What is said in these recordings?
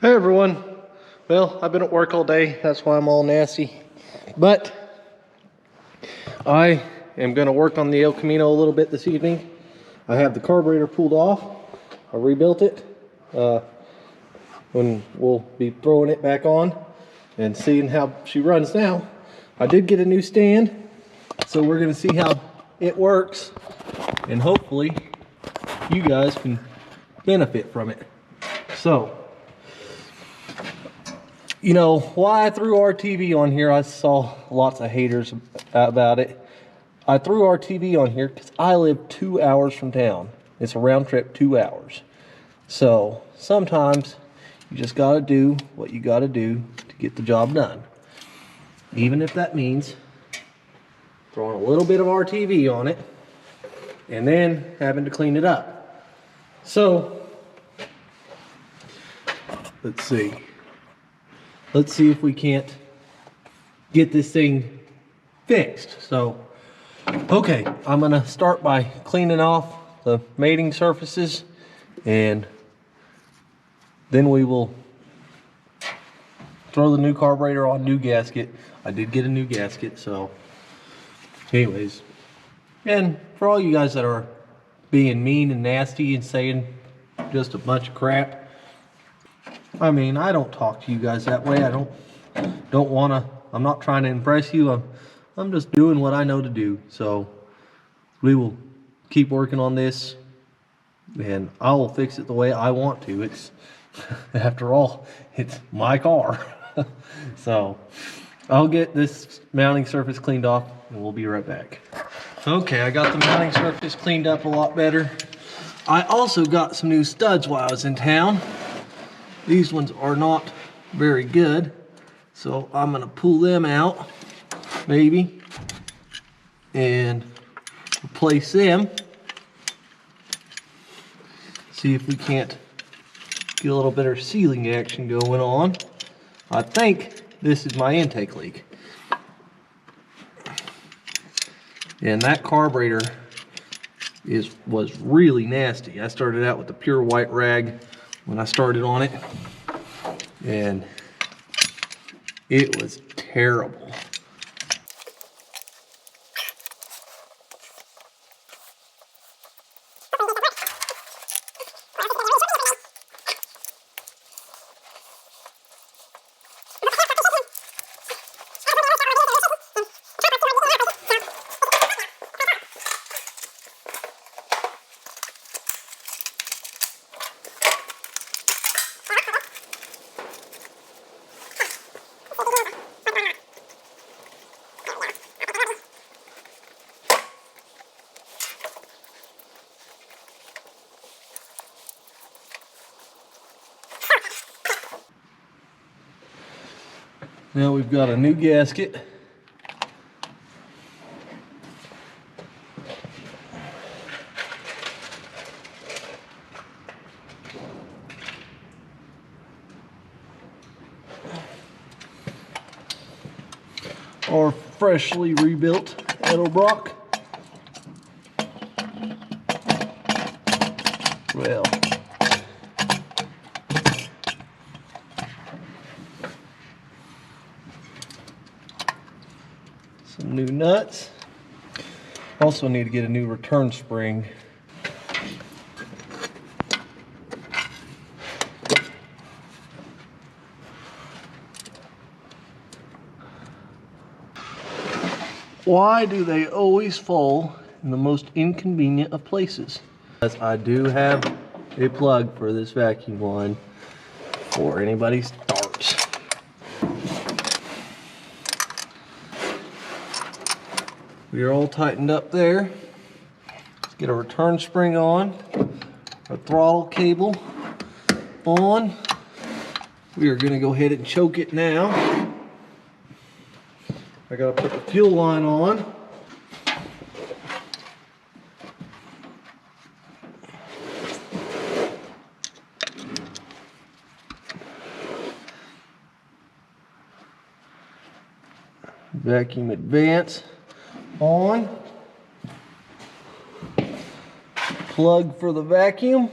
Hey everyone. Well, I've been at work all day. That's why I'm all nasty. But I am going to work on the Elcamino a little bit this evening. I have the carburetor pulled off. I rebuilt it. When we'll be throwing it back on and seeing how she runs now. I did get a new stand, so we're going to see how it works, and hopefully you guys can benefit from it. So, you know, why I threw RTV on here, I saw lots of haters about it. I threw RTV on here because I live 2 hours from town. It's a round trip, 2 hours. So sometimes you just gotta do what you gotta do to get the job done. Even if that means throwing a little bit of RTV on it and then having to clean it up. So, let's see if we can't get this thing fixed. So, okay, I'm gonna start by cleaning off the mating surfaces, and then we will throw the new carburetor on, new gasket. I did get a new gasket, so anyways. And for all you guys that are being mean and nasty and saying just a bunch of crap, I mean, I don't talk to you guys that way. I don't wanna, I'm not trying to impress you. I'm just doing what I know to do. So we will keep working on this, and I will fix it the way I want to. It's, after all, it's my car. So I'll get this mounting surface cleaned off and we'll be right back. Okay, I got the mounting surface cleaned up a lot better. I also got some new studs while I was in town. These ones are not very good, so I'm gonna pull them out, maybe, and replace them. See if we can't get a little better sealing action going on. I think this is my intake leak. And that carburetor was really nasty. I started out with the pure white rag when I started on it, and it was terrible. Now we've got a new gasket. Our freshly rebuilt Edelbrock. Well, some new nuts. Also need to get a new return spring. Why do they always fall in the most inconvenient of places? Yes, I do have a plug for this vacuum line for anybody starts. We are all tightened up there. Let's get a return spring on, our throttle cable on. We are going to go ahead and choke it now. I gotta put the fuel line on. Vacuum advance on. Plug for the vacuum.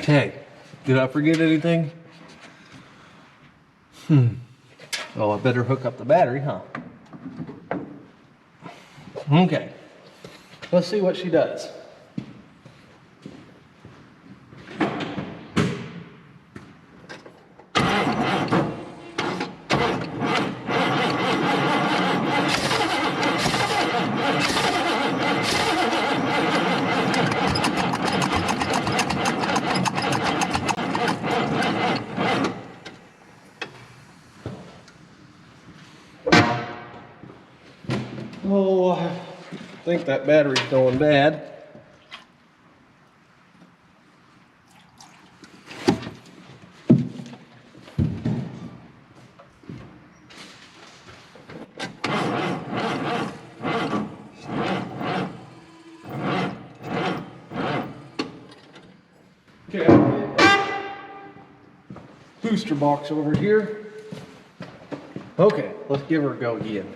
Okay, did I forget anything? Oh, I better hook up the battery, huh? Okay, let's see what she does. Oh, I think that battery's going bad. Okay, booster box over here. Okay, let's give her a go again.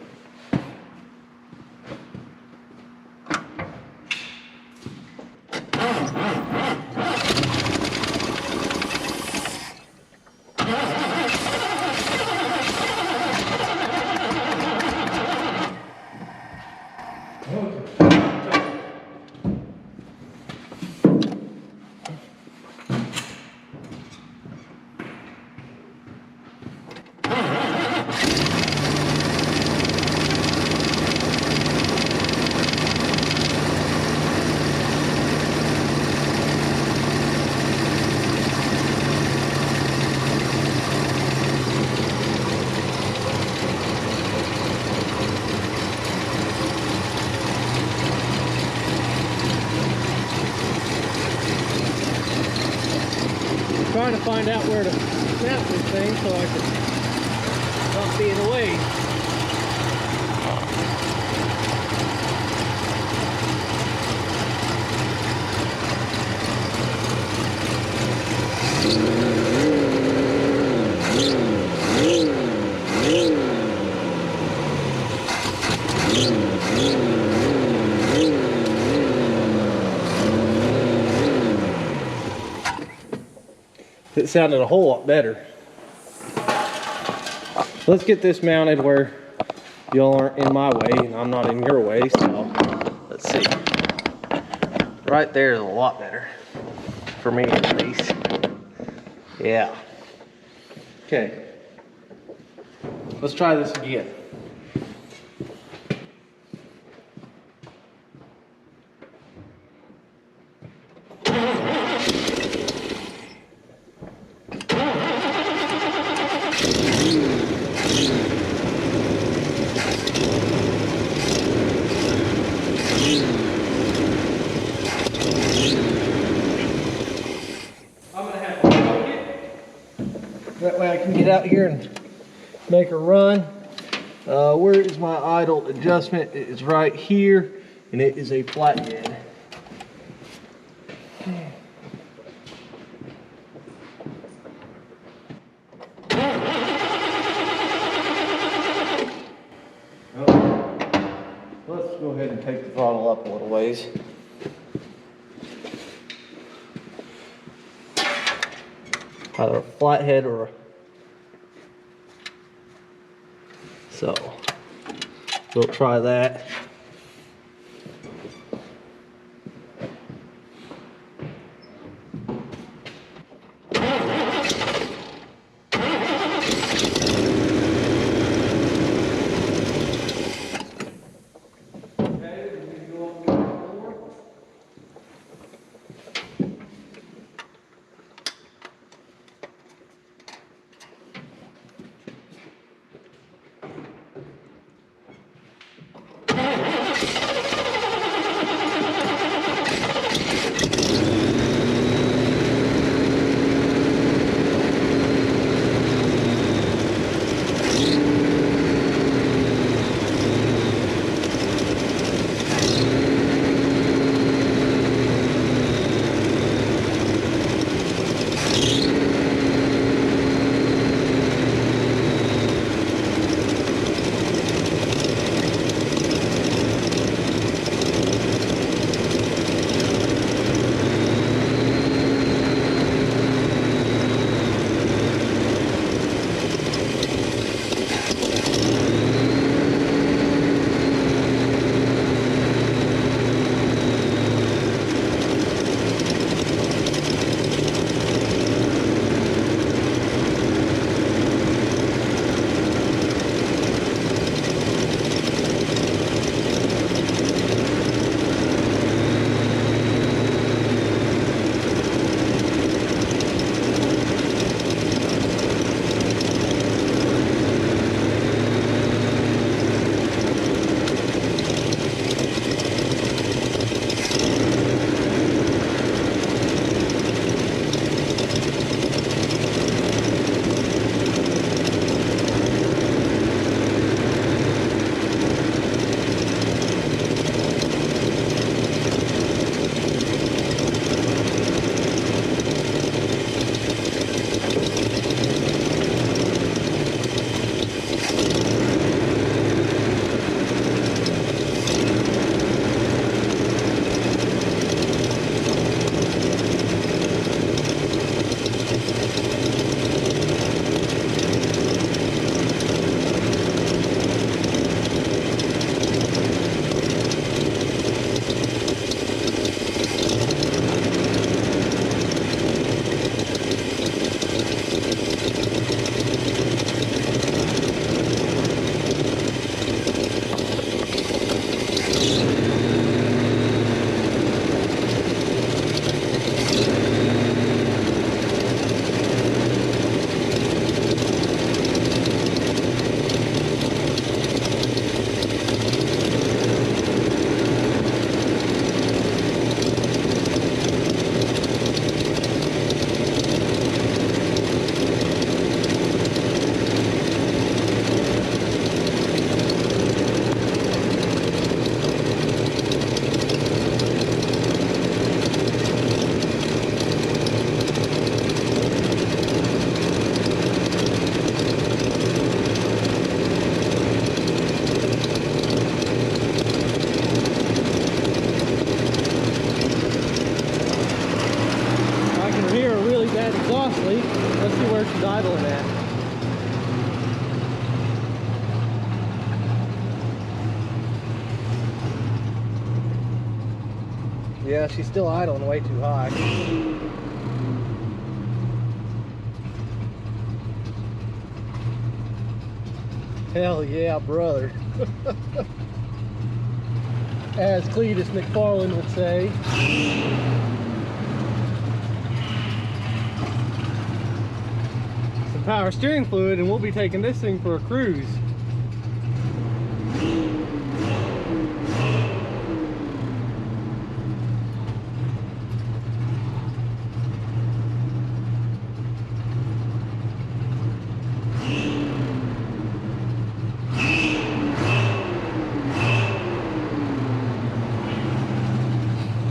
Trying to find out where to snap this thing so I can not be in the way. It sounded a whole lot better. Let's get this mounted where y'all aren't in my way and I'm not in your way, so let's see. Right there is a lot better, for me at least. Yeah. Okay, let's try this again. That way I can get out here and make a run. Where is my idle adjustment? It is right here, and it is a flathead. Let's go ahead and take the throttle up a little ways. Either a flathead or a... So, we'll try that. leak. Let's see where she's idling at. Yeah, she's still idling way too high. Hell yeah, brother. As Cletus McFarland would say. Some power steering fluid and we'll be taking this thing for a cruise.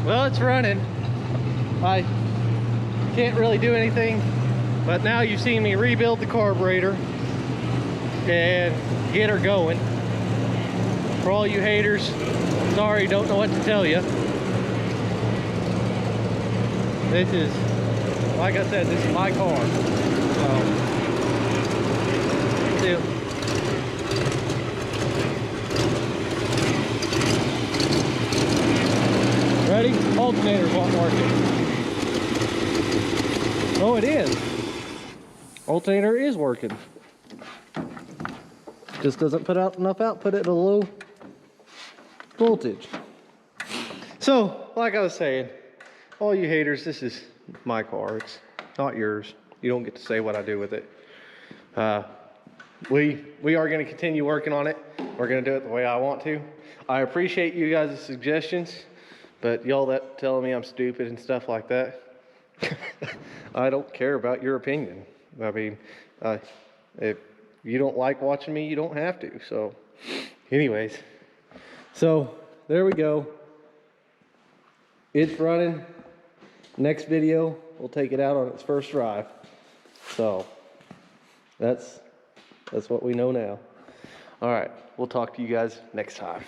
Well, it's running. I can't really do anything, but now you've seen me rebuild the carburetor and get her going. For all you haters, sorry, don't know what to tell you. This is, like I said, this is my car. So, ready? Alternator's not working. Oh, it is. Alternator is working. Just doesn't put out enough output at a low voltage. So, like I was saying, all you haters, this is my car. It's not yours. You don't get to say what I do with it. We are going to continue working on it. We're going to do it the way I want to. I appreciate you guys' suggestions. But y'all that telling me I'm stupid and stuff like that, I don't care about your opinion. I mean, if you don't like watching me, you don't have to. So, anyways, so there we go. It's running. Next video, we'll take it out on its first drive. So, that's what we know now. All right, we'll talk to you guys next time.